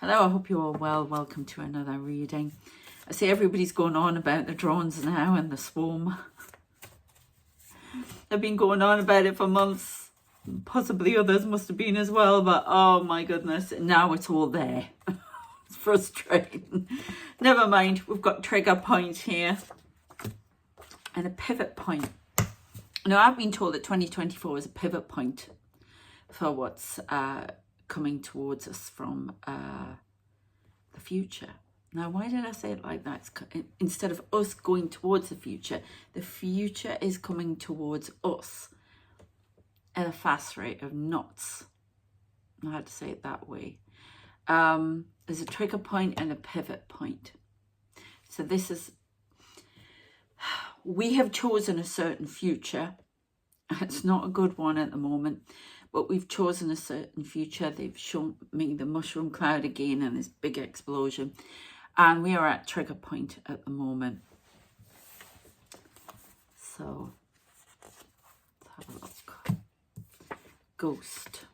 Hello, I hope you're all well. Welcome to another reading. I see everybody's going on about the drones now and the swarm. They've been going on about it for months. Possibly others must have been as well, but oh my goodness, now it's all there. It's frustrating. Never mind, we've got trigger points here and a pivot point. Now, I've been told that 2024 is a pivot point for what's coming towards us from the future. Now, why did I say it like that? Instead of us going towards the future is coming towards us at a fast rate of knots. I had to say it that way. There's a trigger point and a pivot point. So this is, we have chosen a certain future. It's not a good one at the moment, but we've chosen a certain future. They've shown me the mushroom cloud again and this big explosion. And we are at trigger point at the moment. So, let's have a look. Ghost.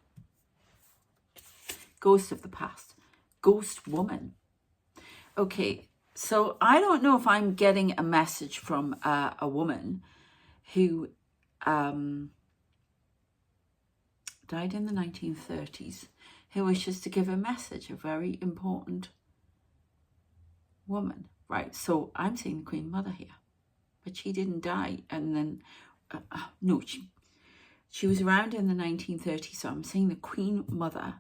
Ghost of the past. Ghost woman. Okay, so I don't know if I'm getting a message from a woman who died in the 1930s, who wishes to give a message, a very important woman. Right, so I'm seeing the Queen Mother here, but she didn't die. And then, no, she was around in the 1930s, so I'm seeing the Queen Mother.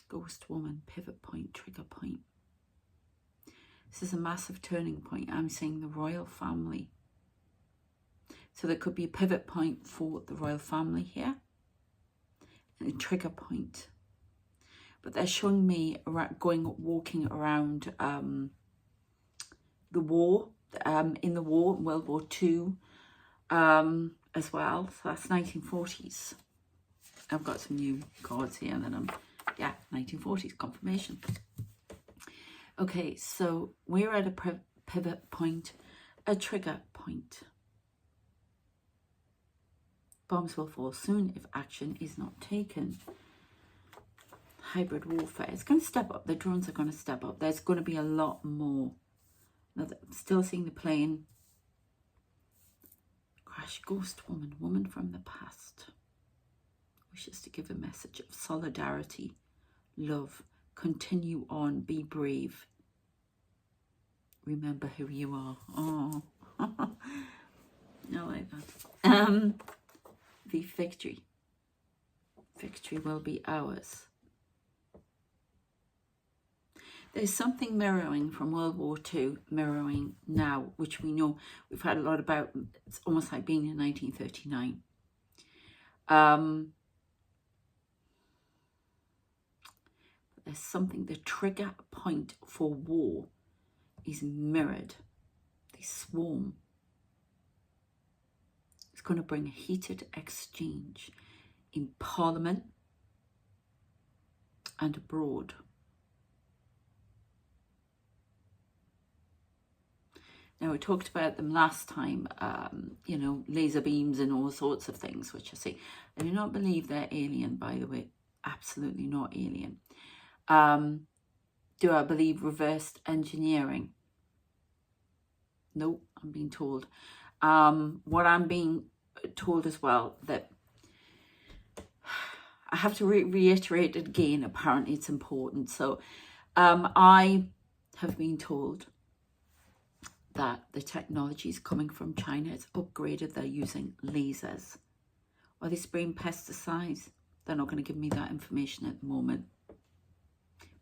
Ghost woman, pivot point, trigger point. This is a massive turning point. I'm seeing the royal family. So there could be a pivot point for the royal family here. And a trigger point. But they're showing me walking around the war, in the war, World War II as well. So that's 1940s. I've got some new cards here and then 1940s confirmation. Okay, so we're at a pivot point, a trigger point. Bombs will fall soon if action is not taken. Hybrid warfare. It's going to step up. The drones are going to step up. There's going to be a lot more. Now, I'm still seeing the plane. Crash. Ghost woman. Woman from the past. Wishes to give a message of solidarity, love. Continue on. Be brave. Remember who you are. Oh. I like that. The victory. Victory will be ours. There's something mirroring from World War II, mirroring now, which we know we've had a lot about. It's almost like being in 1939. There's something, the trigger point for war is mirrored. They swarm. It's going to bring a heated exchange in Parliament and abroad. Now, we talked about them last time, you know, laser beams and all sorts of things, which I say, I do not believe they're alien, by the way. Absolutely not alien. Do I believe reversed engineering? No, I'm being told. What I'm being told as well, that I have to reiterate it again, apparently it's important. So I have been told that the technology is coming from China. It's upgraded. They're using lasers. Are they spraying pesticides? They're not going to give me that information at the moment.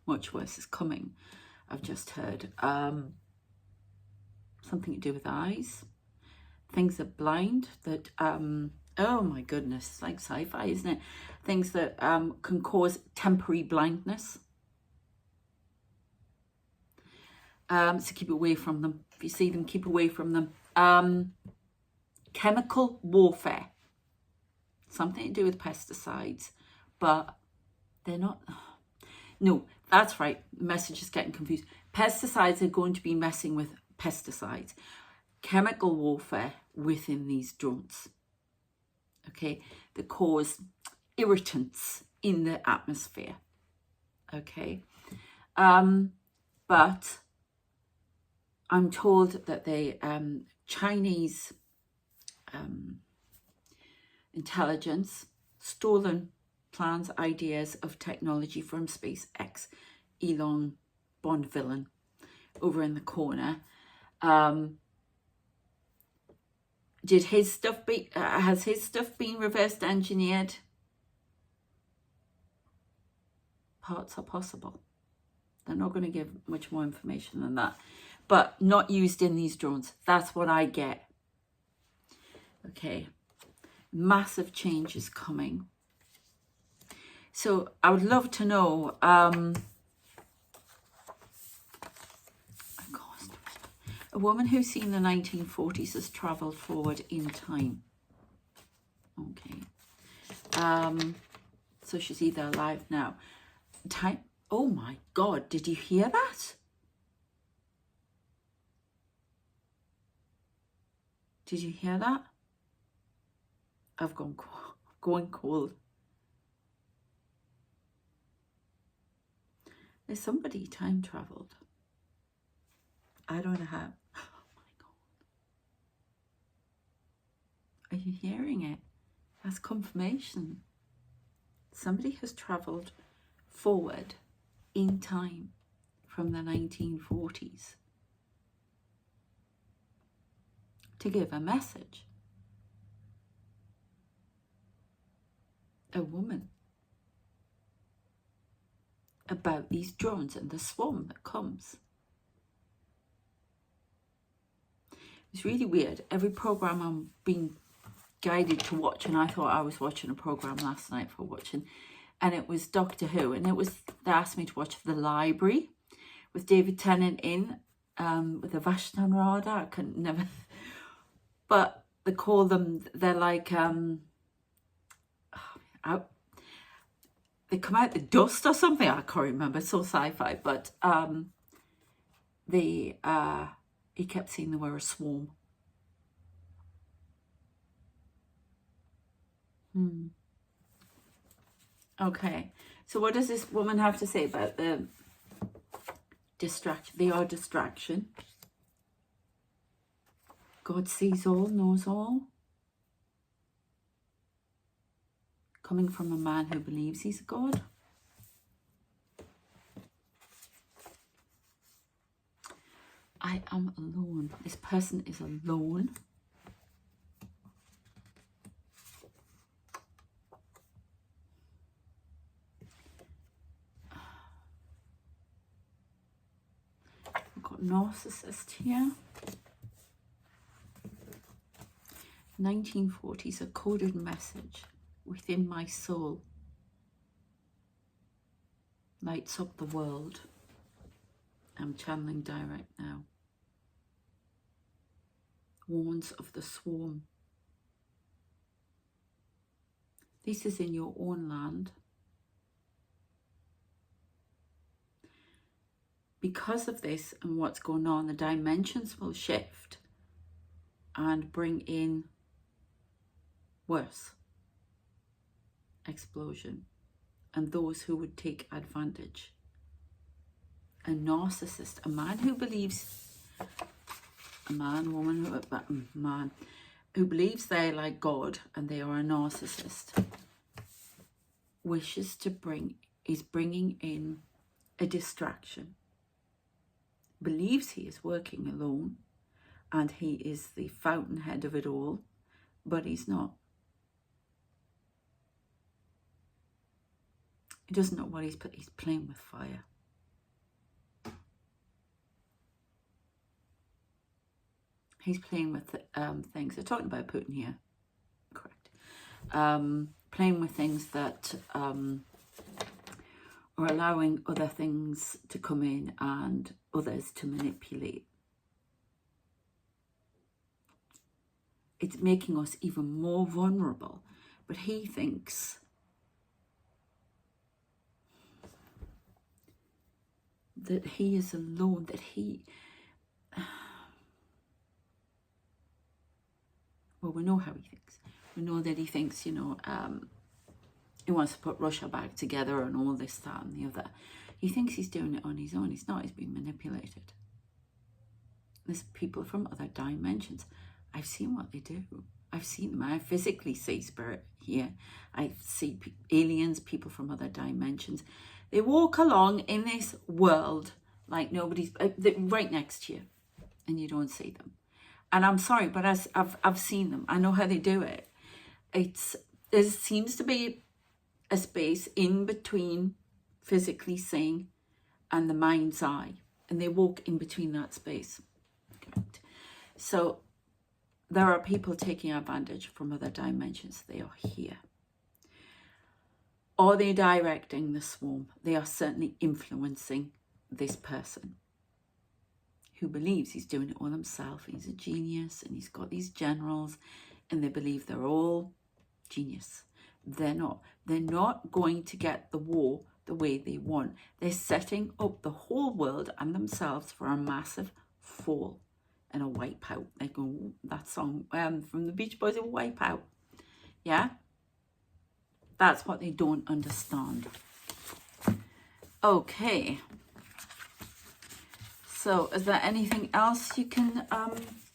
Much worse is coming, I've just heard. Something to do with eyes. Things that blind, that, oh my goodness, it's like sci-fi, isn't it? Things that can cause temporary blindness. So keep away from them. If you see them, keep away from them. Chemical warfare. Something to do with pesticides, but they're not. No, that's right. The message is getting confused. Pesticides are going to be messing with pesticides. Chemical warfare within these drones. Okay, that cause irritants in the atmosphere. Okay. But I'm told that the Chinese intelligence stolen plans, ideas of technology from SpaceX, Elon Bond villain over in the corner. Did his stuff be, has his stuff been reversed engineered? Parts are possible. They're not going to give much more information than that. But not used in these drones. That's what I get. Okay. Massive change is coming. So I would love to know, a woman who's seen the 1940s has travelled forward in time. Okay. So she's either alive now. Time. Oh my God, did you hear that? Did you hear that? I've gone cold. There's somebody time travelled. I don't know how. Oh my God. Are you hearing it? That's confirmation. Somebody has travelled forward in time from the 1940s to give a message. A woman. About these drones and the swarm that comes. It's really weird. Every program I'm being guided to watch, and I thought I was watching a program last night for watching, and it was Doctor Who, and it was, they asked me to watch The Library with David Tennant in, with the Vashtan Radha. I couldn't never, but they call them, they're like, they come out the dust or something. I can't remember. It's so sci-fi. But he kept saying they were a swarm. Okay. So what does this woman have to say about the distraction? They are distraction. God sees all, knows all. Coming from a man who believes he's a God. I am alone. This person is alone. We've got narcissist here. 1940s, a coded message. Within my soul, lights up the world. I'm channeling direct now. Warns of the swarm. This is in your own land. Because of this and what's going on, the dimensions will shift and bring in worse. Explosion, and those who would take advantage. A narcissist, a man who believes, a man, woman, man who believes they're like God and they are a narcissist, wishes to is bringing in a distraction, believes he is working alone and he is the fountainhead of it all, but he's not. He doesn't know what he's playing with fire. He's playing with things. They're talking about Putin here. Correct. Playing with things that are allowing other things to come in and others to manipulate. It's making us even more vulnerable. But he thinks that he is alone, that he... Well, we know how he thinks. We know that he thinks, you know, He wants to put Russia back together and all this, that and the other. He thinks he's doing it on his own. He's not. He's being manipulated. There's people from other dimensions. I've seen what they do. I've seen them. I physically see spirit here. I see aliens, people from other dimensions. They walk along in this world like nobody's right next to you, and you don't see them. And I'm sorry, but I've seen them. I know how they do it. There seems to be a space in between physically seeing and the mind's eye, and they walk in between that space. Correct. So there are people taking advantage from other dimensions. They are here. Are they directing the swarm? They are certainly influencing this person who believes he's doing it all himself. He's a genius and he's got these generals and they believe they're all genius. They're not. They're not going to get the war the way they want. They're setting up the whole world and themselves for a massive fall and a wipeout. They go, that song from the Beach Boys, a wipeout. Yeah? That's what they don't understand. Okay. So, is there anything else you can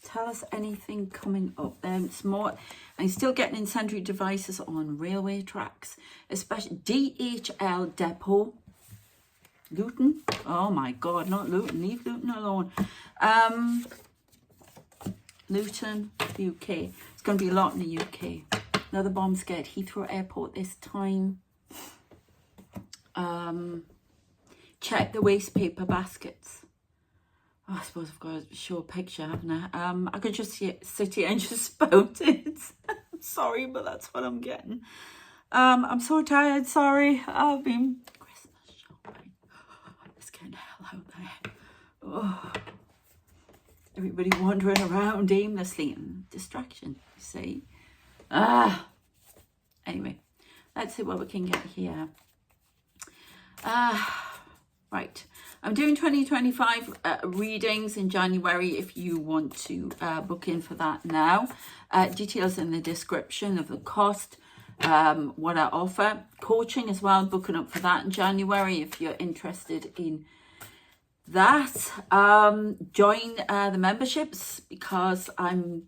tell us? Anything coming up? It's more. I'm still getting incendiary devices on railway tracks, especially DHL depot. Luton. Oh my God, not Luton. Leave Luton alone. Luton, UK. It's going to be a lot in the UK. Another bomb scared Heathrow Airport this time. Check the waste paper baskets. Oh, I suppose I've got to show a picture, haven't I? I could just sit here and just spout it. I'm sorry, but that's what I'm getting. I'm so tired, sorry. I've been Christmas shopping. It's getting hell out there. Oh. Everybody wandering around aimlessly and distraction, you see. Anyway, let's see what we can get here. Right, I'm doing 2025 readings in January if you want to book in for that now. Details in the description of the cost, what I offer. Coaching as well, booking up for that in January if you're interested in that. Join the memberships because I'm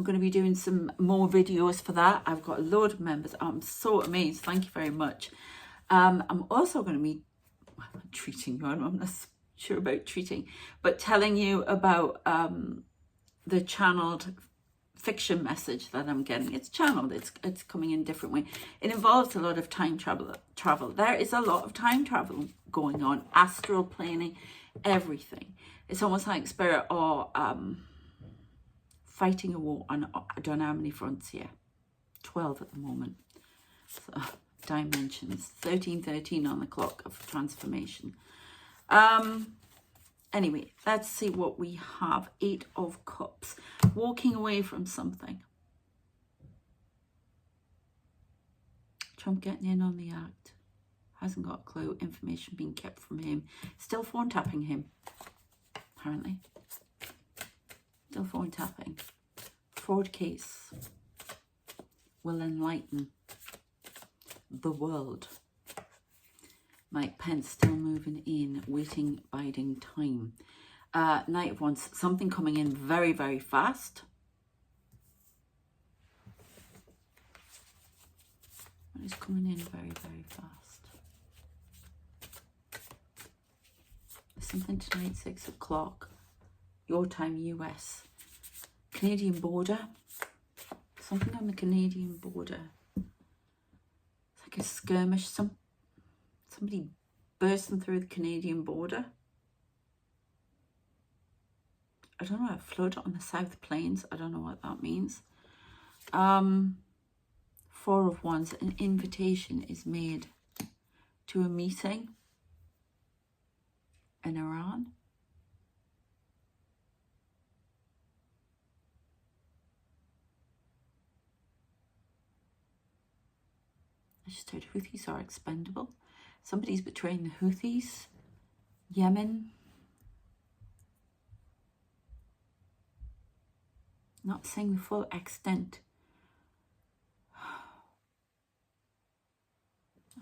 going to be doing some more videos for that. I've got a load of members. I'm so amazed. Thank you very much. I'm also going to be treating you. I'm not sure about treating, but telling you about the channeled fiction message that I'm getting. It's channeled. It's coming in a different way. It involves a lot of time travel. There is a lot of time travel going on. Astral planing, everything. It's almost like spirit or fighting a war on, I don't know how many fronts here. 12 at the moment. So, dimensions. 1313 on the clock of transformation. Anyway, let's see what we have. 8 of Cups. Walking away from something. Trump getting in on the act. Hasn't got a clue. Information being kept from him. Still phone tapping him. Apparently. Still phone tapping. Fraud case will enlighten the world. Mike Pence still moving in, waiting, biding time. Knight of Wands, something coming in very, very fast. What is coming in very, very fast? Something tonight, 6 o'clock. Your time, US. Canadian border. Something on the Canadian border. It's like a skirmish. Somebody bursting through the Canadian border. I don't know, a flood on the South Plains. I don't know what that means. 4 of Wands. An invitation is made to a meeting in Iran. I just heard Houthis are expendable. Somebody's betraying the Houthis. Yemen. Not seeing the full extent.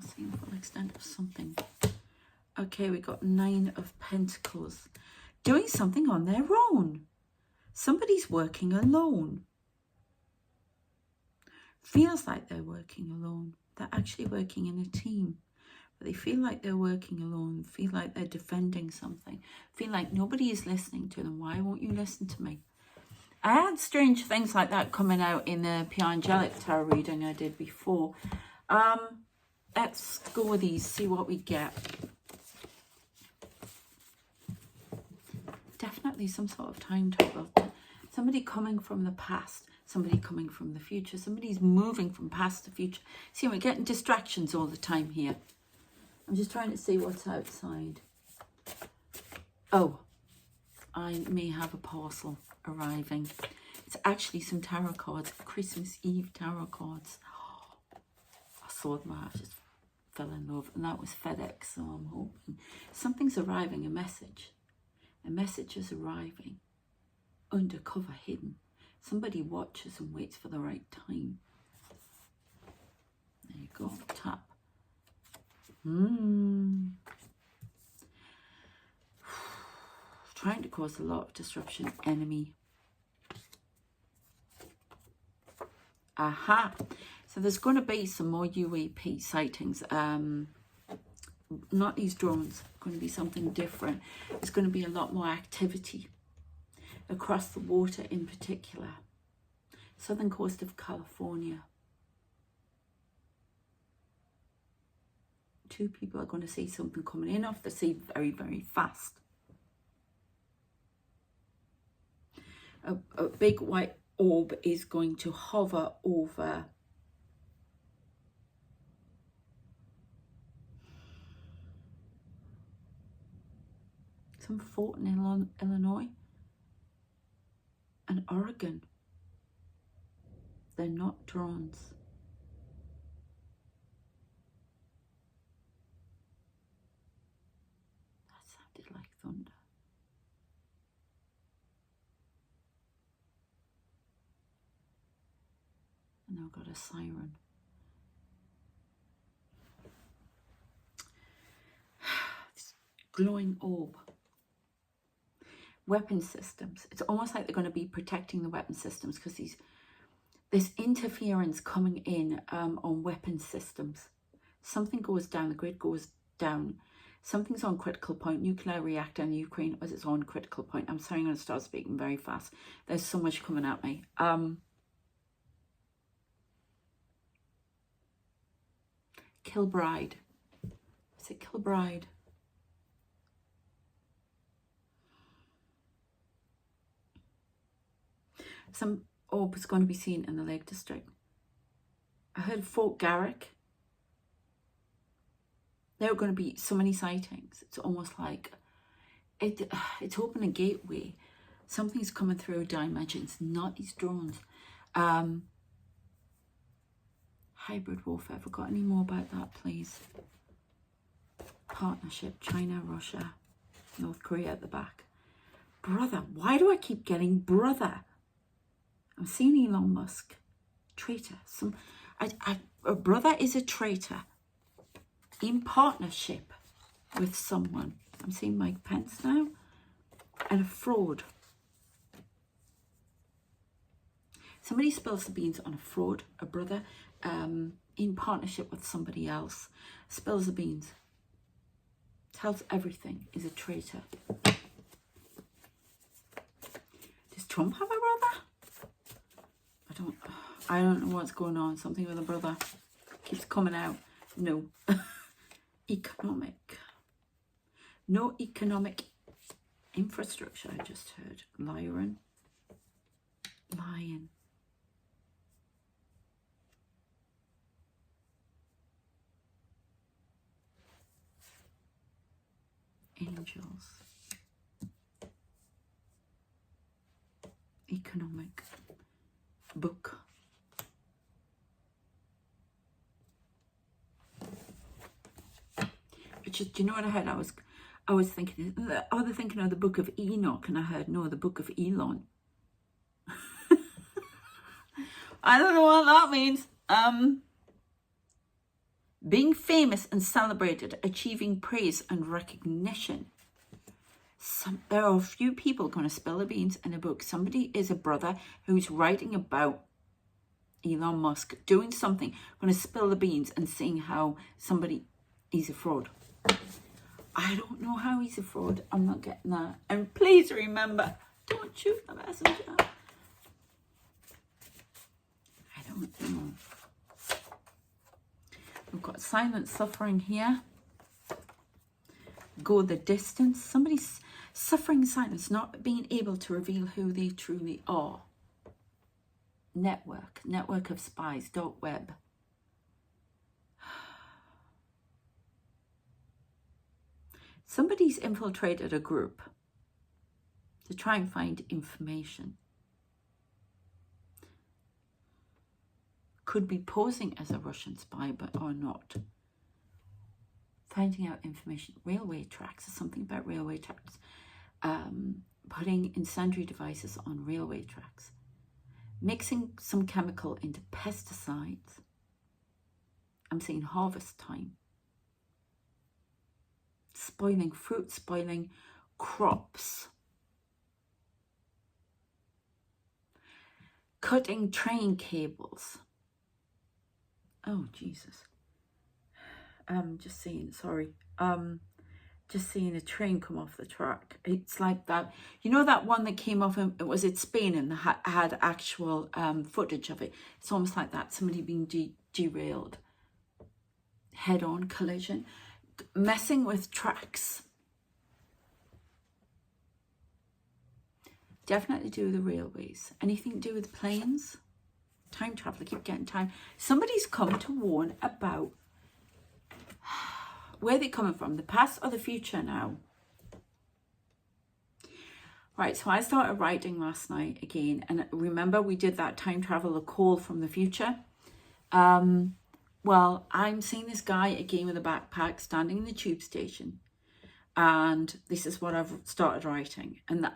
Let's see the full extent of something. Okay, we got 9 of Pentacles. Doing something on their own. Somebody's working alone. Feels like they're working alone. They're actually working in a team. But they feel like they're working alone. Feel like they're defending something. Feel like nobody is listening to them. Why won't you listen to me? I had strange things like that coming out in the Pure Angelic Tarot reading I did before. Let's go with these, see what we get. Definitely some sort of time travel. Somebody coming from the past, somebody coming from the future. Somebody's moving from past to future. See, we're getting distractions all the time here. I'm just trying to see what's outside. Oh, I may have a parcel arriving. It's actually some tarot cards, Christmas Eve tarot cards. Oh, I saw them, I just fell in love, and that was FedEx, so I'm hoping something's arriving, a message. A message is arriving, undercover, hidden. Somebody watches and waits for the right time. There you go, tap. Trying to cause a lot of disruption, enemy. Aha. So there's going to be some more UAP sightings. Not these drones. Going to be something different. There's going to be a lot more activity across the water, in particular. Southern coast of California. 2 people are going to see something coming in off the sea very, very fast. A big white orb is going to hover over some fort in Illinois and Oregon. They're not drones. That sounded like thunder. And I've got a siren. This glowing orb. Weapon systems. It's almost like they're going to be protecting the weapon systems because there's interference coming in on weapon systems. Something goes down, the grid goes down. Something's on critical point. Nuclear reactor in Ukraine is its on critical point. I'm sorry, I'm going to start speaking very fast. There's so much coming at me. Kilbride. Is it Kilbride? Some orb is going to be seen in the Lake District. I heard Fort Garrick. There are going to be so many sightings. It's almost like it's open a gateway. Something's coming through dimensions, not these drones. Hybrid warfare. Have I got any more about that, please? Partnership. China, Russia, North Korea at the back. Brother. Why do I keep getting brother? I'm seeing Elon Musk. Traitor. A brother is a traitor. In partnership with someone. I'm seeing Mike Pence now. And a fraud. Somebody spills the beans on a fraud, a brother, in partnership with somebody else. Spills the beans. Tells everything, is a traitor. Does Trump have a brother? I don't know what's going on. Something with a brother. Keeps coming out. No. Economic. No economic infrastructure, I just heard. Lion. Angels. Economic. Book. Which is, do you know what I heard? I was thinking, they're thinking of the Book of Enoch, and I heard, no, the Book of Elon. I don't know what that means. being famous and celebrated, achieving praise and recognition. There are a few people going to spill the beans in a book. Somebody is a brother who's writing about Elon Musk doing something, going to spill the beans and seeing how he's a fraud. I don't know how he's a fraud. I'm not getting that. And please remember, don't shoot the messenger. I don't know. We've got silent suffering here. Go the distance. Somebody's suffering in silence, not being able to reveal who they truly are. Network of spies, dark web. Somebody's infiltrated a group to try and find information. Could be posing as a Russian spy, but are not. Finding out information. Railway tracks. Is something about railway tracks. Putting incendiary devices on railway tracks. Mixing some chemical into pesticides. I'm saying harvest time. Spoiling fruit, spoiling crops. Cutting train cables. Oh, Jesus. Just seeing, sorry. Just seeing a train come off the track. It's like that. You know that one that came off, was it Spain, and had actual footage of it? It's almost like that. Somebody being derailed. Head-on collision. Messing with tracks. Definitely do with the railways. Anything to do with planes? Time travel. I keep getting time. Somebody's come to warn about where they're coming from, the past or the future now. Right, so I started writing last night again, and remember we did that time travel, a call from the future. Well, I'm seeing this guy again with a backpack standing in the tube station, and this is what I've started writing. And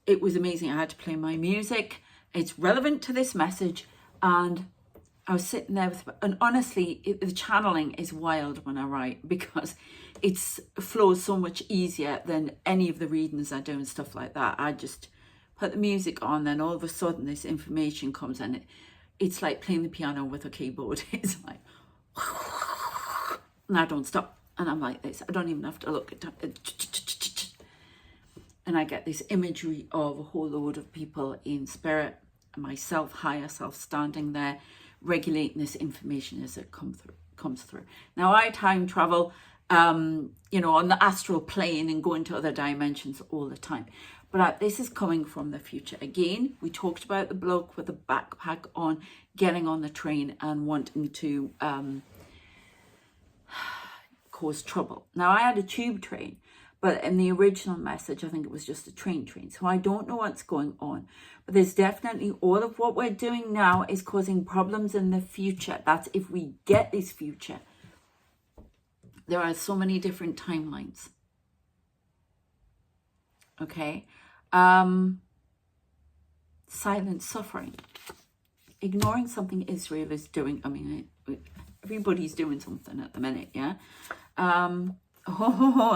it was amazing. I had to play my music. It's relevant to this message, and I was sitting there and honestly, the channeling is wild when I write, because it flows so much easier than any of the readings I do and stuff like that. I just put the music on, then all of a sudden this information comes in. It's like playing the piano with a keyboard. It's like, and I don't stop. And I'm like this. I don't even have to look at it. And I get this imagery of a whole load of people in spirit, myself, higher self, standing there, regulating this information as it comes through. Now, I time travel, on the astral plane and go into other dimensions all the time. But this is coming from the future. Again, we talked about the bloke with the backpack on, getting on the train and wanting to cause trouble. Now, I had a tube train, but in the original message, I think it was just a train. So I don't know what's going on. But there's definitely, all of what we're doing now is causing problems in the future. That's if we get this future. There are so many different timelines. Okay. Silent suffering. Ignoring something Israel is doing. I mean, everybody's doing something at the minute, yeah?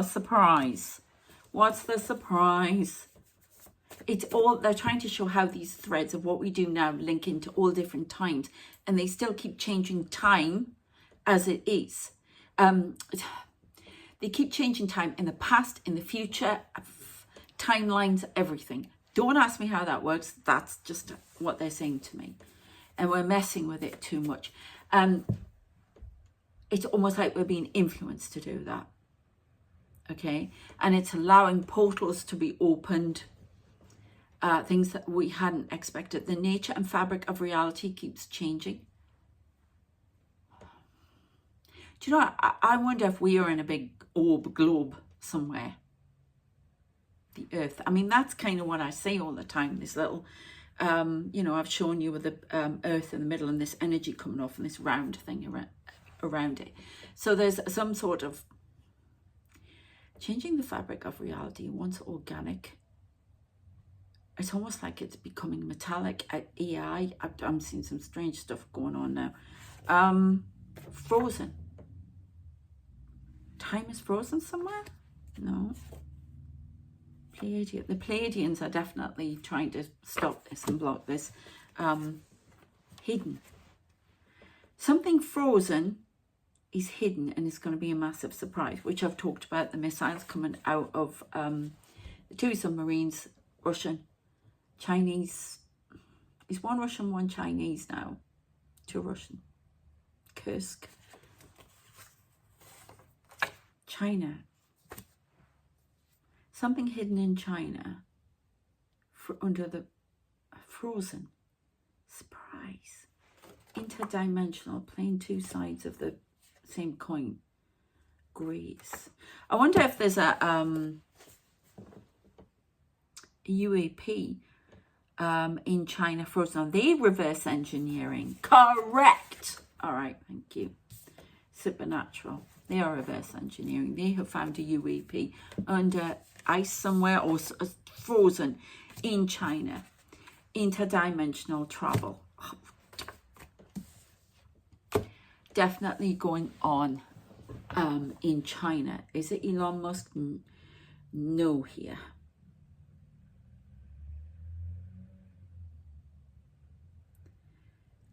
Surprise. What's the surprise? They're trying to show how these threads of what we do now link into all different times, and they still keep changing time as it is. They keep changing time in the past, in the future, timelines, everything. Don't ask me how that works. That's just what they're saying to me. And we're messing with it too much. It's almost like we're being influenced to do that. Okay? And it's allowing portals to be opened. Things that we hadn't expected. The nature and fabric of reality keeps changing. Do you know, I wonder if we are in a big globe somewhere. The earth. I mean, that's kind of what I say all the time. This little, I've shown you with the earth in the middle and this energy coming off and this round thing around it. So there's some sort of changing the fabric of reality. Once organic, it's almost like it's becoming metallic. AI, I'm seeing some strange stuff going on now. Frozen. Time is frozen somewhere? No. Pleiadian. The Pleiadians are definitely trying to stop this and block this. Hidden. Something frozen is hidden, and it's going to be a massive surprise, which I've talked about, the missiles coming out of the 2 submarines, Russian, Chinese. Is one Russian, one Chinese now? 2 Russian. Kursk. China. Something hidden in China under the frozen. Surprise. Interdimensional, playing 2 sides of the same coin. Greece. I wonder if there's a UAP in China frozen. Are they reverse engineering? Correct. All right, thank you. Supernatural. They are reverse engineering. They have found a UAP under ice somewhere, or frozen in China. Interdimensional travel. Definitely going on in China. Is it Elon Musk? No here.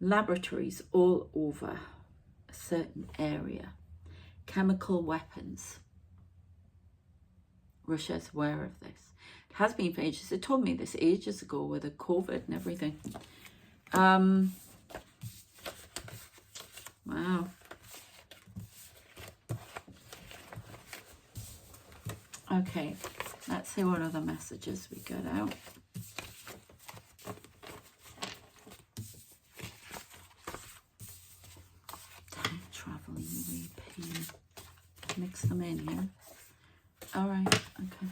Laboratories all over a certain area. Chemical weapons. Russia's aware of this. It has been for ages. It told me this ages ago with the COVID and everything. Wow. Okay, let's see what other messages we got out. Time travel, UAP. Mix them in here. All right, okay.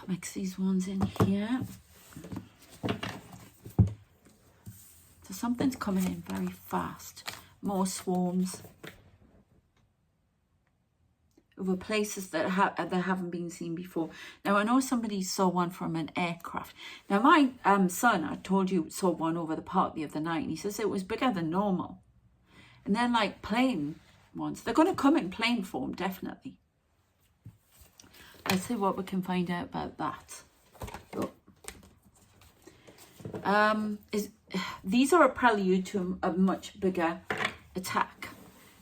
Mix these ones in here. So something's coming in very fast. More swarms. Over places that haven't been seen before. Now, I know somebody saw one from an aircraft. Now, my son, I told you, saw one over the park the other night, and he says it was bigger than normal. And then, like, plane ones. They're going to come in plane form, definitely. Let's see what we can find out about that. Oh. These are a prelude to a much bigger attack.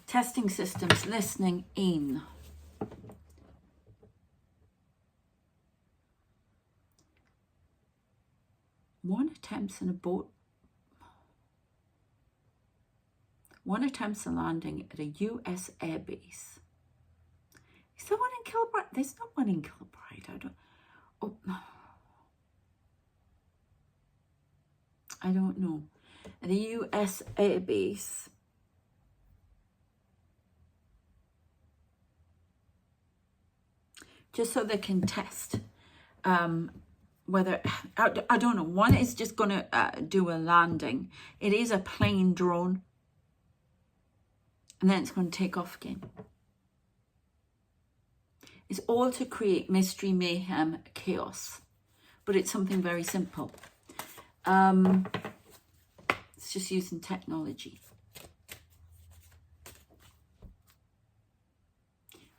Testing systems, listening in. One attempts in a boat. One attempts a landing at a US airbase. Is there one in Kilbride? There's not one in Kilbride. I don't know. At a US airbase. Just so they can test whether, I don't know, one is just going to do a landing. It is a plane drone. And then it's going to take off again. It's all to create mystery, mayhem, chaos. But it's something very simple. It's just using technology.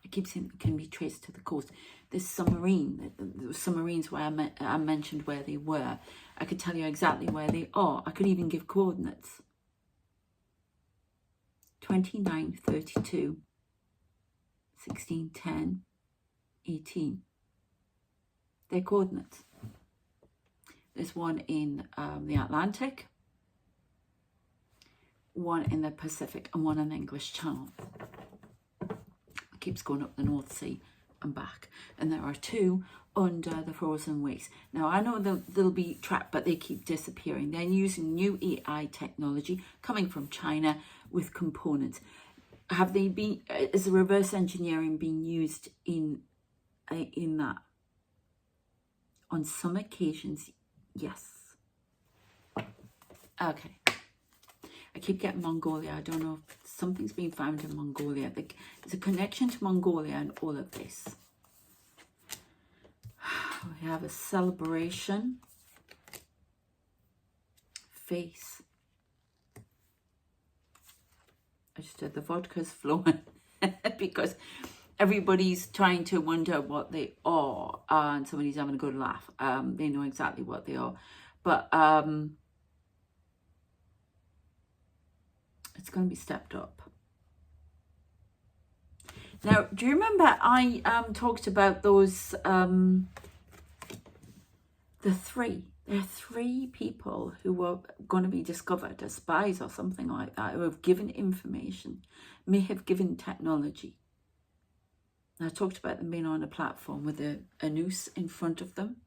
I keep saying it can be traced to the coast. This submarine, the submarines where I mentioned where they were, I could tell you exactly where they are. I could even give coordinates. 29, 32, 16, 10, 18. They're coordinates. There's one in the Atlantic, one in the Pacific, and one in the English Channel. It keeps going up the North Sea and back. And there are 2 under the frozen waste. Now, I know they'll be trapped, but they keep disappearing. They're using new AI technology coming from China with components. Have they been, is the reverse engineering being used in that? On some occasions, yes. Okay. I keep getting Mongolia. I don't know if something's been found in Mongolia. There's a connection to Mongolia and all of this. We have a celebration. Face. I just said the vodka's flowing because everybody's trying to wonder what they are, and somebody's having a good laugh. They know exactly what they are, but it's going to be stepped up. Now, do you remember I talked about those, there are three people who were going to be discovered as spies or something like that, who have given information, may have given technology. And I talked about them being on a platform with a noose in front of them.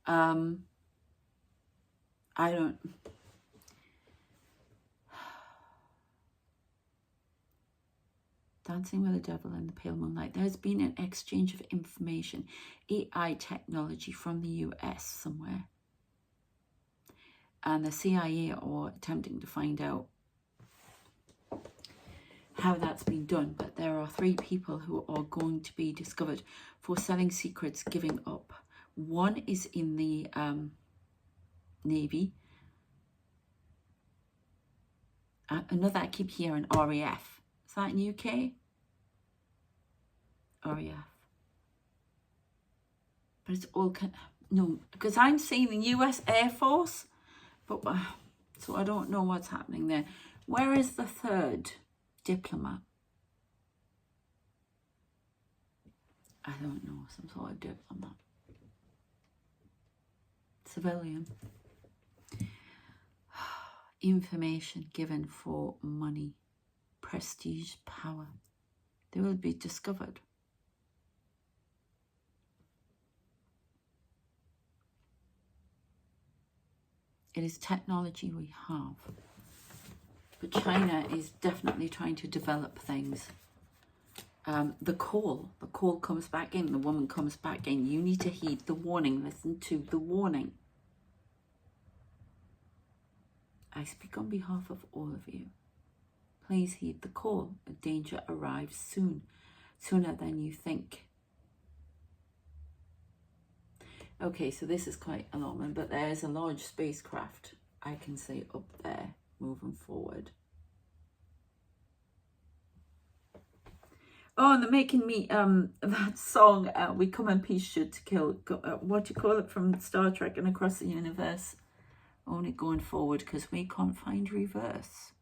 I don't... Dancing with the Devil in the Pale Moonlight. There's been an exchange of information, AI technology from the US somewhere. And the CIA are attempting to find out how that's been done. But there are 3 people who are going to be discovered for selling secrets, giving up. One is in the Navy. Another, I keep hearing RAF. Is that in UK? RAF. But it's all... No, because I'm seeing the US Air Force. But so I don't know what's happening there. Where is the 3rd diplomat? I don't know. Some sort of diplomat. Civilian. Information given for money. Prestige, power. They will be discovered. It is technology we have. But China is definitely trying to develop things. The call comes back in. The woman comes back in. You need to heed the warning. Listen to the warning. I speak on behalf of all of you. Please heed the call. A danger arrives soon, sooner than you think. Okay, so this is quite alarming, but there's a large spacecraft, I can say, up there, moving forward. Oh, and they're making me, that song, We Come in Peace Should to Kill, what do you call it, from Star Trek and Across the Universe? Only going forward, because we can't find reverse.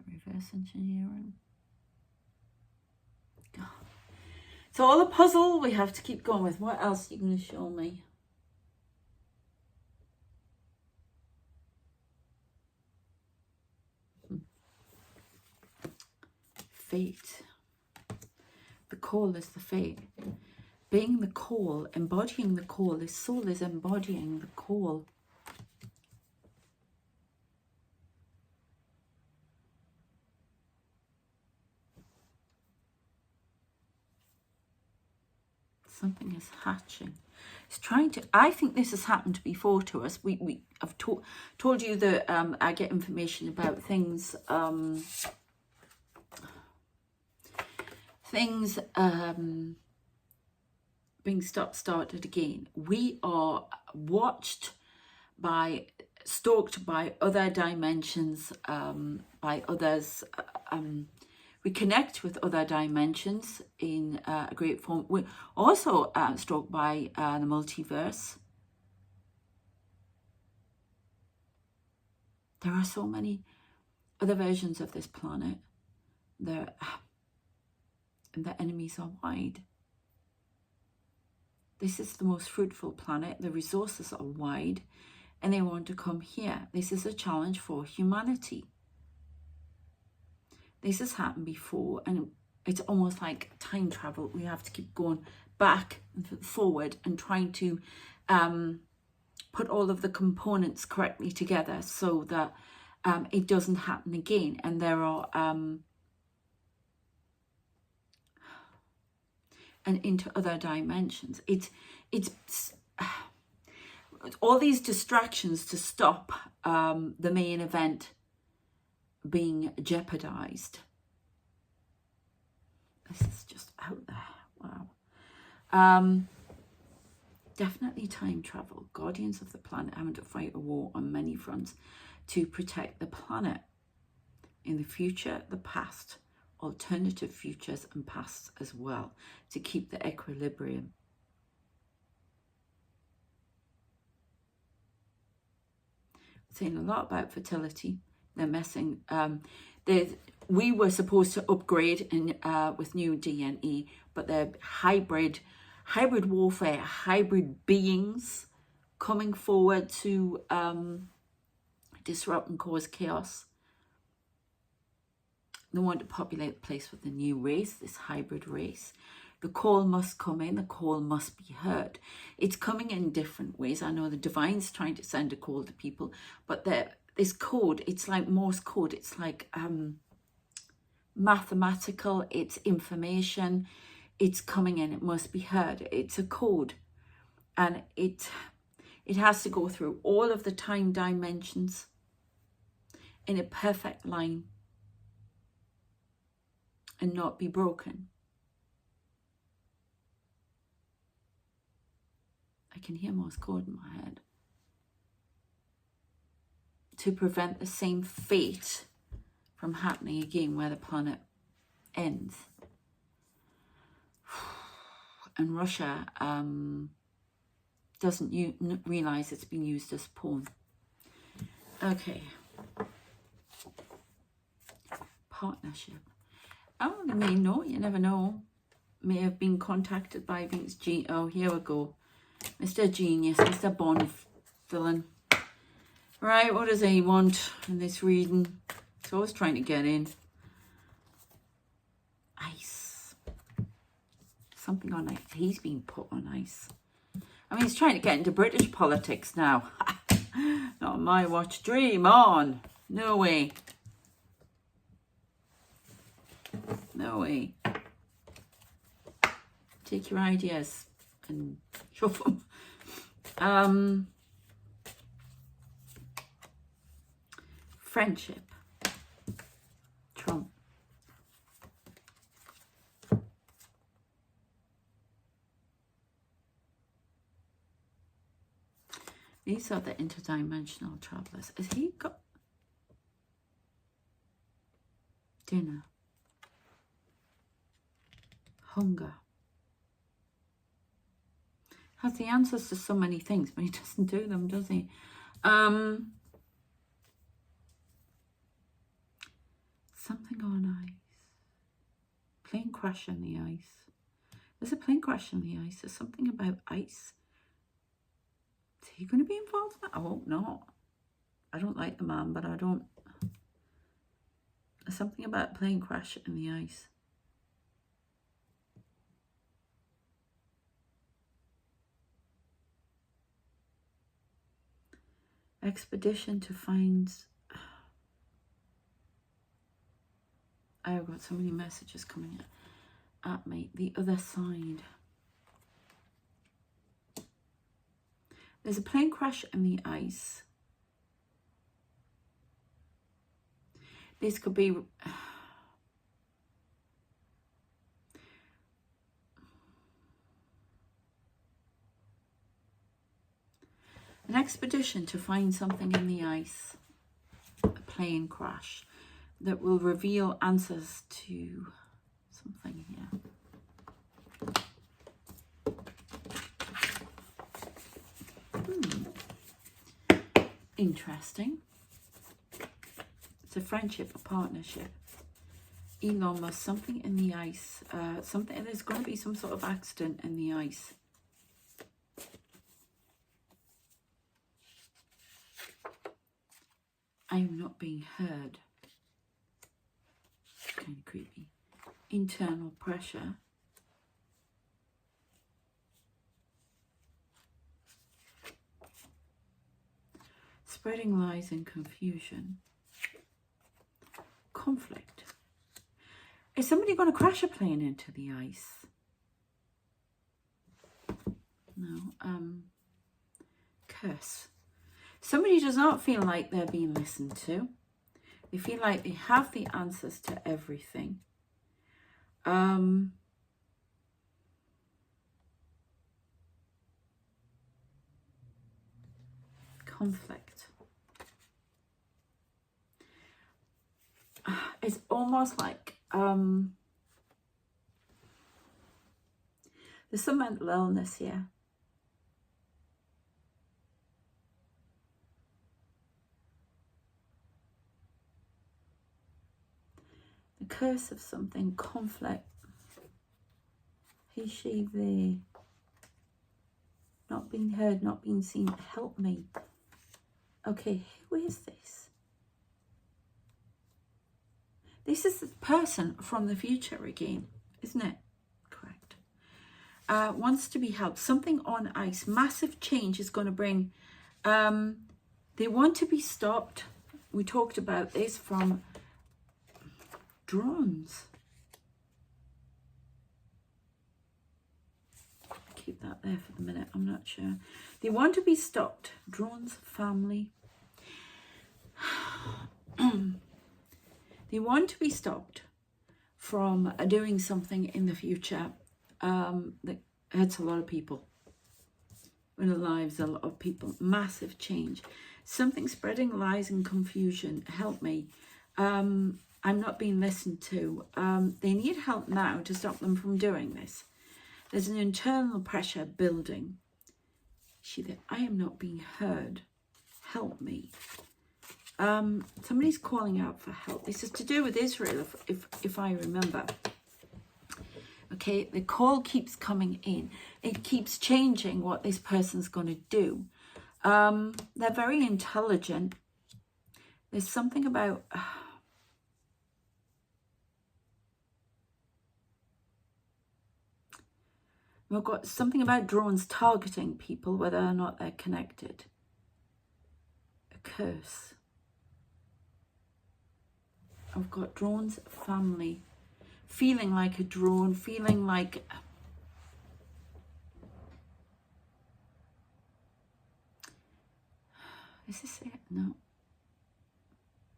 Reverse engineering. So all the puzzle we have to keep going with. What else are you going to show me? Fate. The call is the fate. Being the call, embodying the call. This soul is embodying the call. Something is hatching. It's trying to... I think this has happened before to us. I've told you that I get information about things... being started again. We are watched by, stalked by other dimensions, by others. We connect with other dimensions in a great form. We're also stalked by the multiverse. There are so many other versions of this planet. And the enemies are wide. This is the most fruitful planet. The resources are wide, and they want to come here. This is a challenge for humanity. This has happened before, and it's almost like time travel. We have to keep going back and forward and trying to put all of the components correctly together so that it doesn't happen again. And there are and into other dimensions. It's all these distractions to stop the main event being jeopardized. This is just out there. Wow. Definitely time travel. Guardians of the planet having to fight a war on many fronts to protect the planet in the future, the past, alternative futures and pasts as well, to keep the equilibrium. Saying a lot about fertility. They're messing. We were supposed to upgrade with new DNA, but they're hybrid warfare, hybrid beings coming forward to disrupt and cause chaos. They want to populate the place with a new race, this hybrid race. The call must come in, the call must be heard. It's coming in different ways. I know the divine's trying to send a call to people, but this code, it's like Morse code. It's like mathematical, it's information, it's coming in, it must be heard. It's a code, and it has to go through all of the time dimensions in a perfect line and not be broken. I can hear Morse code in my head. To prevent the same fate from happening again where the planet ends. And Russia doesn't realise it's been used as pawn. Okay. Partnership. Oh, they may know, you never know. May have been contacted by Vince G. Oh, here we go. Mr. Genius, Mr. Bond villain. Right, what does he want in this reading? He's always trying to get in. Ice. Something on ice. He's been put on ice. I mean, he's trying to get into British politics now. Not on my watch. Dream on. No way. No way. Take your ideas and shove them. Friendship. Trump. These are the interdimensional travelers. Has he got dinner? Hunger. Has the answers to so many things, but he doesn't do them, does he? Something on ice. Plane crash in the ice. There's a plane crash in the ice. There's something about ice. Is he going to be involved in that? I hope not. I don't like the man, but I don't. There's something about a plane crash in the ice. Expedition to find... I've got so many messages coming at me. The other side. There's a plane crash in the ice. This could be... An expedition to find something in the ice. A plane crash that will reveal answers to something here. Interesting. It's a friendship, a partnership. Elon Musk, something in the ice. There's going to be some sort of accident in the ice. I am not being heard. Kind of creepy. Internal pressure. Spreading lies and confusion. Conflict. Is somebody going to crash a plane into the ice? No. Curse. Somebody does not feel like they're being listened to. They feel like they have the answers to everything. Conflict. it's almost like there's some mental illness here. The curse of something, conflict. He, she, they. Not being heard, not being seen. Help me. Okay, who is this? This is the person from the future again, isn't it? Correct. Wants to be helped. Something on ice. Massive change is going to bring. They want to be stopped. We talked about this from drones. Keep that there for the minute. I'm not sure. They want to be stopped. Drones, family. They want to be stopped from doing something in the future that hurts a lot of people. In the lives of a lot of people. Massive change. Something spreading lies and confusion. Help me. I'm not being listened to. They need help now to stop them from doing this. There's an internal pressure building. I am not being heard. Help me. Somebody's calling out for help. This is to do with Israel, if I remember. Okay, the call keeps coming in. It keeps changing what this person's going to do. They're very intelligent. There's something about... We've got something about drones targeting people, whether or not they're connected. A curse. I've got drones, family. Feeling like a drone, feeling like... Is this it? No.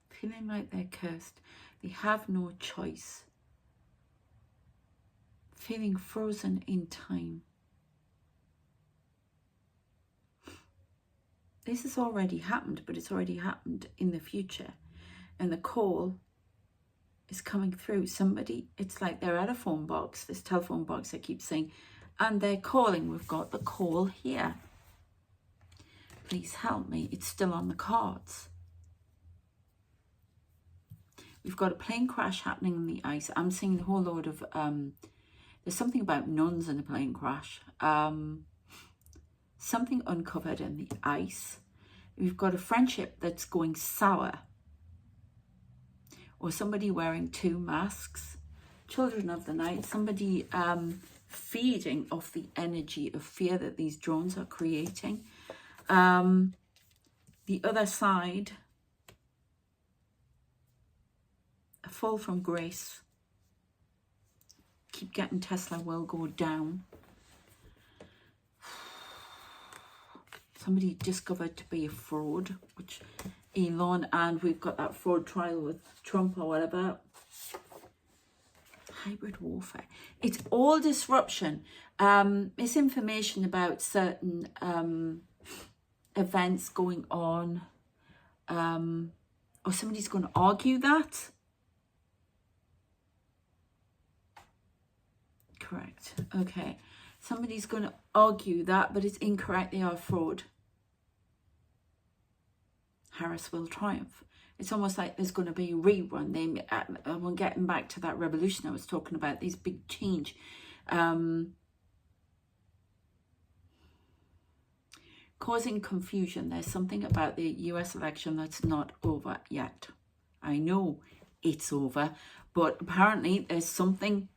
Feeling like they're cursed. They have no choice. Feeling frozen in time. This has already happened, but it's already happened in the future. And the call is coming through. Somebody, it's like they're at a phone box, this telephone box I keep saying, and they're calling. We've got the call here. Please help me. It's still on the cards. We've got a plane crash happening in the ice. I'm seeing a whole load of... there's something about nuns in a plane crash. Something uncovered in the ice. We've got a friendship that's going sour. Or somebody wearing two masks. Children of the night. Somebody feeding off the energy of fear that these drones are creating. The other side. A fall from grace. Keep getting Tesla will go down. Somebody discovered to be a fraud, which Elon, and we've got that fraud trial with Trump or whatever. Hybrid warfare. It's all disruption. Misinformation about certain events going on. Or somebody's going to argue that. Correct. Okay. Somebody's going to argue that, but it's incorrect. They are fraud. Harris will triumph. It's almost like there's going to be a rerun. We're getting back to that revolution I was talking about, these big change. Causing confusion. There's something about the US election that's not over yet. I know it's over, but apparently there's something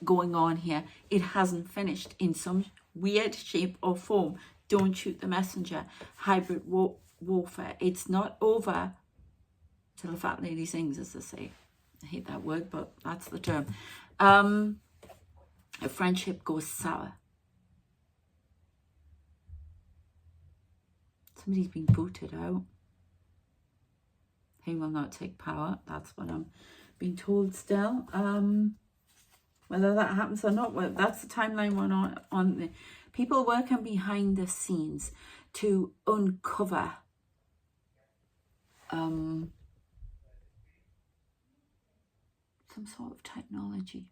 going on here. It hasn't finished in some weird shape or form. Don't shoot the messenger. Hybrid warfare. It's not over till the fat lady sings, as they say. I hate that word, but that's the term. A friendship goes sour. Somebody's been booted out. He will not take power. That's what I'm being told still. Whether that happens or not, well, that's the timeline we're on. The people working behind the scenes to uncover Some sort of technology.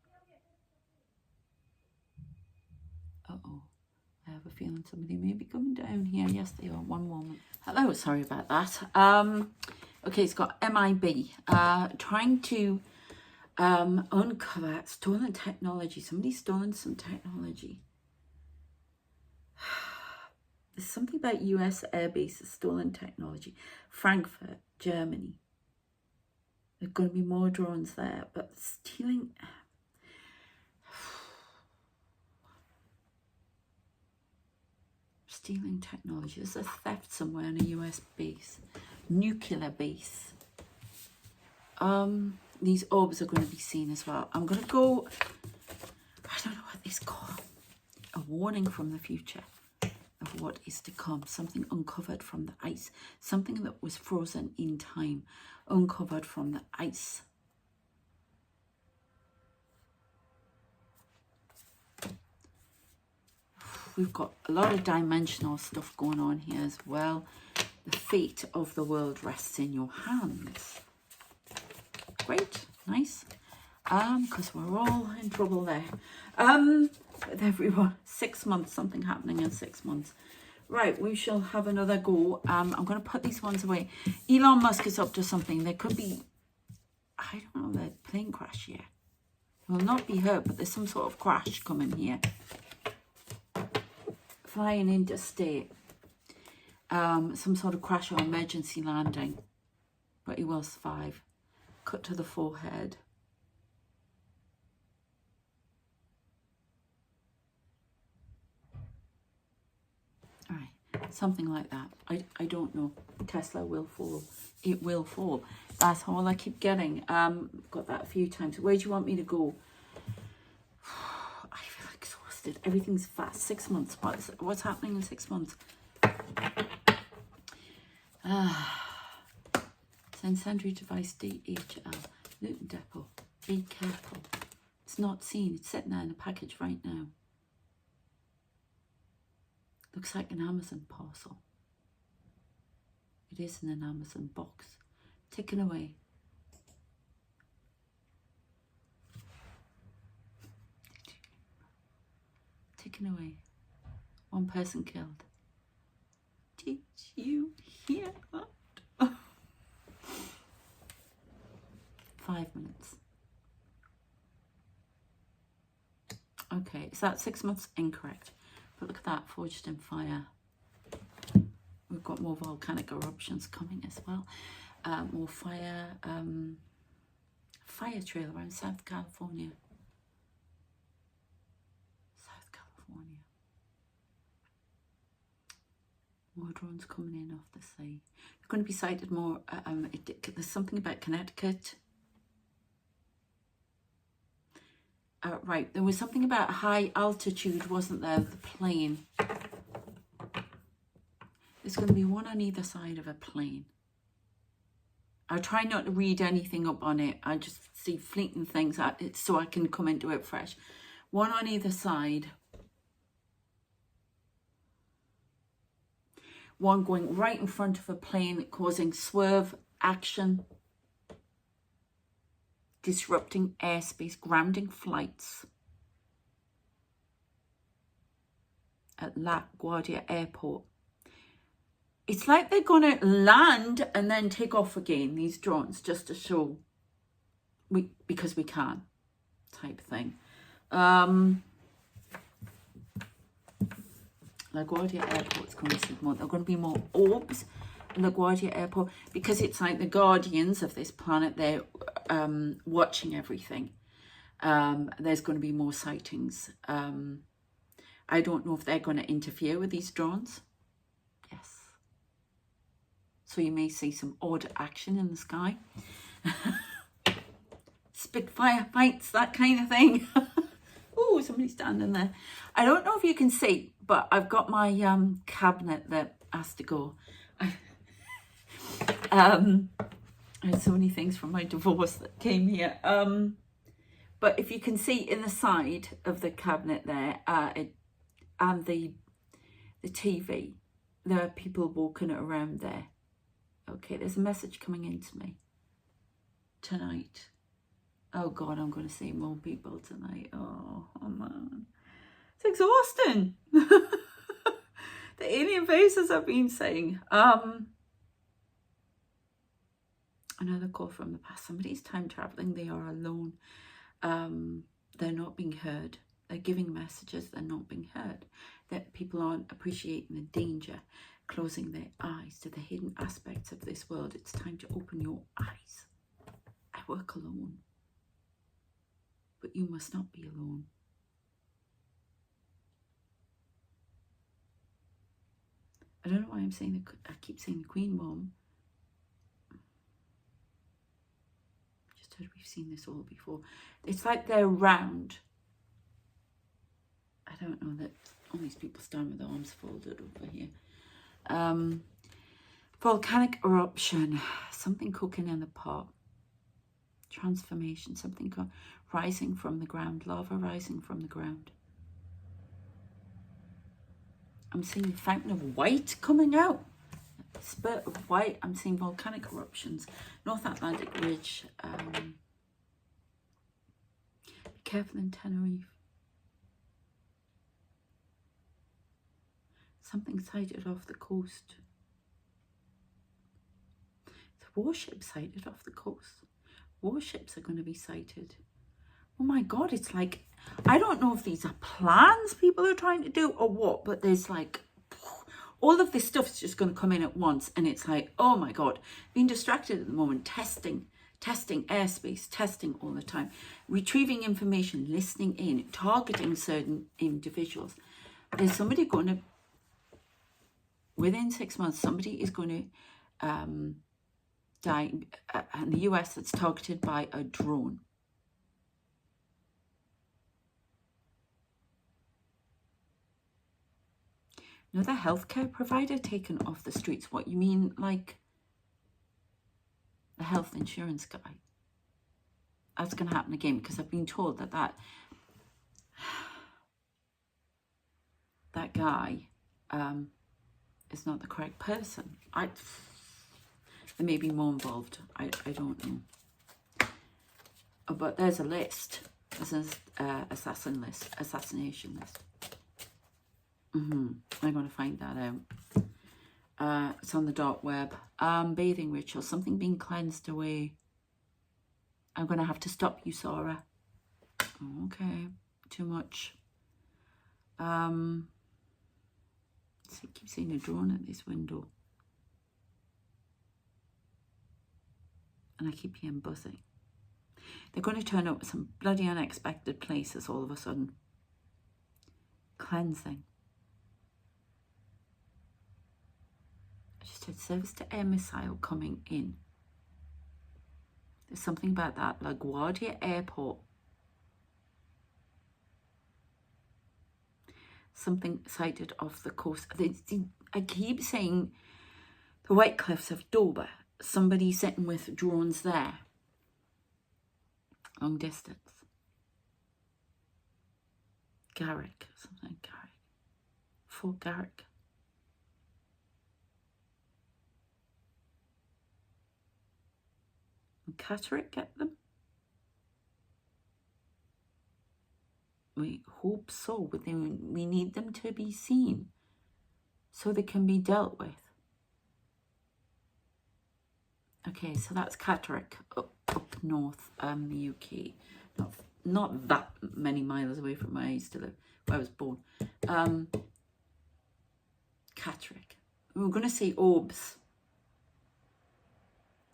Uh-oh. I have a feeling somebody may be coming down here. Yes, they are. One moment. Hello, sorry about that. Okay, it's got MIB. Trying to uncover stolen technology. Somebody's stolen some technology. There's something about US airbases, stolen technology. Frankfurt, Germany. There are going to be more drones there, but stealing... Stealing technology. There's a theft somewhere in a US base. Nuclear base. These orbs are going to be seen as well. I'm going to go... I don't know what this called. A warning from the future of what is to come. Something uncovered from the ice. Something that was frozen in time. Uncovered from the ice. We've got a lot of dimensional stuff going on here as well. The fate of the world rests in your hands. Great, nice. Because we're all in trouble there. With everyone. 6 months, something happening in 6 months. Right, we shall have another go. I'm going to put these ones away. Elon Musk is up to something. There could be, I don't know, the plane crash here. Will not be hurt, but there's some sort of crash coming here. Flying interstate. Some sort of crash or emergency landing. But he will survive. Cut to the forehead. Alright, something like that. I don't know. Tesla will fall. It will fall. That's all I keep getting. Got that a few times. Where do you want me to go? I feel exhausted. Everything's fast. 6 months. What's happening in 6 months? Sensory device DHL. Luton Depot. Be careful. It's not seen. It's sitting there in a package right now. Looks like an Amazon parcel. It is in an Amazon box. Taken away. Taken away. 1 person killed. Did you hear that? 5 minutes. Okay, is that 6 months? Incorrect. But look at that, forged in fire. We've got more volcanic eruptions coming as well. More fire. Fire trail around South California. South California. More drones coming in off the sea. They're going to be sighted more. There's something about Connecticut. Right, there was something about high altitude, wasn't there? The plane. There's going to be one on either side of a plane. I try not to read anything up on it. I just see fleeting things so I can come into it fresh. One on either side. One going right in front of a plane, causing swerve action. Disrupting airspace, grounding flights at LaGuardia Airport. It's like they're going to land and then take off again, these drones, just to show because we can, type thing. LaGuardia Airport's going to see more. There are going to be more orbs at LaGuardia Airport because it's like the guardians of this planet. They're watching everything. There's going to be more sightings. I don't know if they're going to interfere with these drones. Yes. So you may see some odd action in the sky. Spitfire fights, that kind of thing. Oh, somebody's standing there. I don't know if you can see, but I've got my cabinet that has to go. I had so many things from my divorce that came here. But if you can see in the side of the cabinet there, and the TV, there are people walking around there. Okay, there's a message coming into me tonight. Oh God, I'm going to see more people tonight. Oh man. It's exhausting. The alien faces I've been saying. Another call from the past. Somebody's time traveling. They are alone. They're not being heard. They're giving messages. They're not being heard. That people aren't appreciating the danger, closing their eyes to the hidden aspects of this world. It's time to open your eyes. I work alone. But you must not be alone. I don't know why I'm saying I keep saying the Queen Mom. Just heard we've seen this all before. It's like they're round. I don't know that all these people stand with their arms folded over here. Volcanic eruption. Something cooking in the pot. Transformation. Something rising from the ground. Lava rising from the ground. I'm seeing a fountain of white coming out. A spurt of white. I'm seeing volcanic eruptions. North Atlantic Ridge. Be careful in Tenerife. Something sighted off the coast. It's a warship sighted off the coast. Warships are going to be sighted. Oh my God, it's like, I don't know if these are plans people are trying to do or what, but there's like, all of this stuff is just going to come in at once. And it's like, oh my God, being distracted at the moment, testing airspace, testing all the time, retrieving information, listening in, targeting certain individuals. There's somebody going to, within 6 months, somebody is going to die in the US that's targeted by a drone. Another healthcare provider taken off the streets. What you mean, like the health insurance guy? That's going to happen again because I've been told that that guy is not the correct person. There may be more involved. I don't know. Oh, but there's a list. There's an assassination list. I'm going to find that out. It's on the dark web. Bathing ritual. Something being cleansed away. I'm going to have to stop you, Sarah. Okay. Too much. I keep seeing a drone at this window. And I keep hearing buzzing. They're going to turn up at some bloody unexpected places all of a sudden. Cleansing. I just had service to air missile coming in. There's something about that. LaGuardia Airport. Something sighted off the coast. I keep saying the White Cliffs of Dover. Somebody sitting with drones there. Long distance. Garrick. Something Garrick. Fort Garrick. And Catterick get them? We hope so, but then we need them to be seen so they can be dealt with. Okay, so that's Catterick up north, the UK. Not that many miles away from where I used to live, where I was born. Catterick. We're going to say orbs.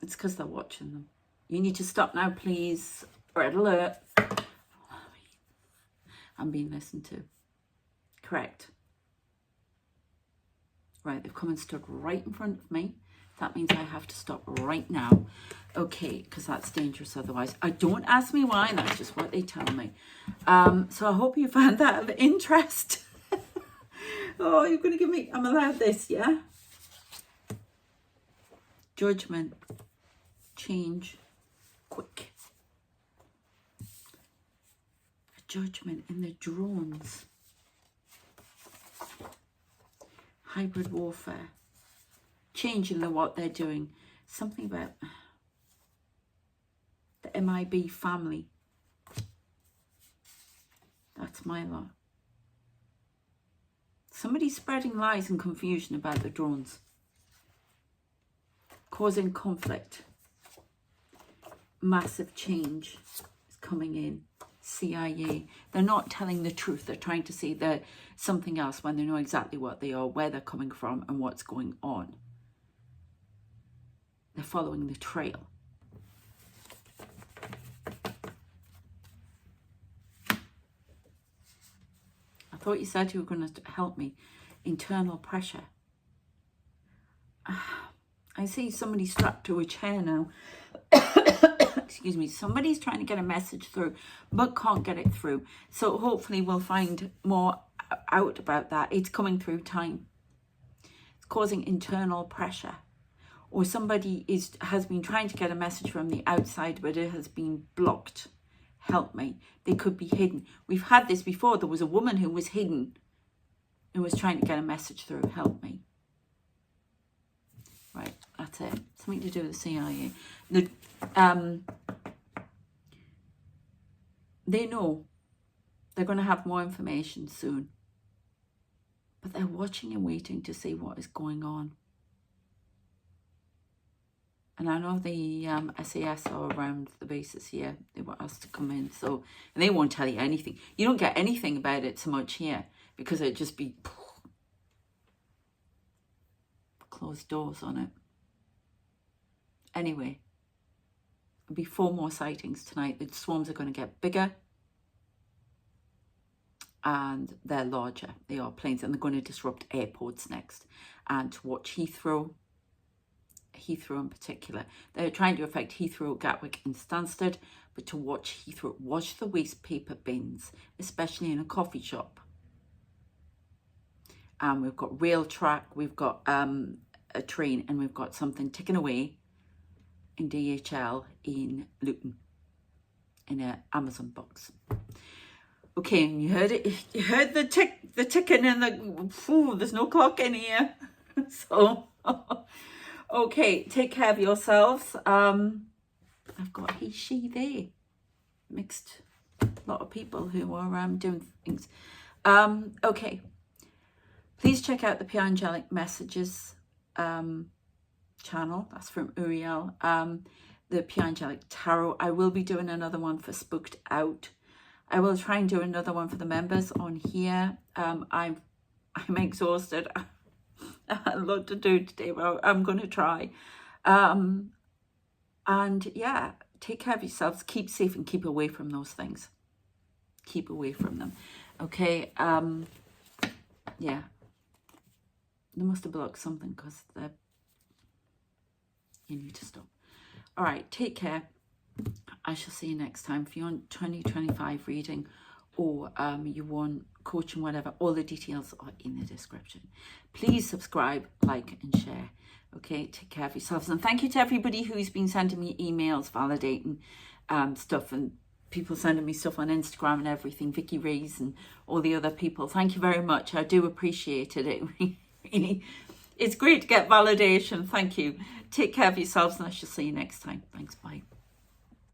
It's because they're watching them. You need to stop now, please. Red alert. I'm being listened to. Correct. Right, they've come and stood right in front of me. That means I have to stop right now. Okay, because that's dangerous otherwise. Don't ask me why, that's just what they tell me. So I hope you found that of interest. Oh, you're going to give me... I'm allowed this, yeah? Judgment. Change. Quick. A judgment in the drones. Hybrid warfare. Changing what they're doing. Something about the MIB family. That's my lot. Somebody's spreading lies and confusion about the drones, causing conflict. Massive change is coming in. CIA. They're not telling the truth. They're trying to say they're something else when they know exactly what they are, where they're coming from, and what's going on. They're following the trail. I thought you said you were going to help me. Internal pressure. I see somebody strapped to a chair now. Excuse me. Somebody's trying to get a message through, but can't get it through. So hopefully we'll find more out about that. It's coming through time. It's causing internal pressure. Or somebody has been trying to get a message from the outside, but it has been blocked. Help me. They could be hidden. We've had this before. There was a woman who was hidden, who was trying to get a message through. Help me. Right, that's it. Something to do with the CIA. They know they're going to have more information soon. But they're watching and waiting to see what is going on. And I know the SAS are around the bases here. They want us to come in. So, and they won't tell you anything. You don't get anything about it so much here, because it'd just be closed doors on it. Anyway, there'll be 4 more sightings tonight. The swarms are going to get bigger. And they're larger. They are planes, and they're going to disrupt airports next. And to watch Heathrow in particular. They're trying to affect Heathrow, Gatwick and Stansted, but to watch Heathrow, watch the waste paper bins, especially in a coffee shop. And we've got rail track, we've got a train, and we've got something ticking away in DHL in Luton in an Amazon box. Okay, and you heard it. You heard the ticking and there's no clock in here. So, okay, take care of yourselves. I've got he, she, they. Mixed lot of people who are doing things. Okay. Please check out the Pure Angelic Messages channel. That's from Uriel. The Pure Angelic Tarot. I will be doing another one for Spooked Out. I will try and do another one for the members on here. I'm exhausted. I had a lot to do today, but I'm going to try. And yeah, take care of yourselves. Keep safe and keep away from those things. Keep away from them. Okay. Yeah. They must have blocked something because you need to stop. All right. Take care. I shall see you next time. If you want 2025 reading or you want coaching, whatever, all the details are in the description. Please subscribe, like and share. Okay, take care of yourselves. And thank you to everybody who's been sending me emails validating stuff, and people sending me stuff on Instagram and everything, Vicky Rees and all the other people. Thank you very much. I do appreciate it. It really, it's great to get validation. Thank you. Take care of yourselves, and I shall see you next time. Thanks. Bye.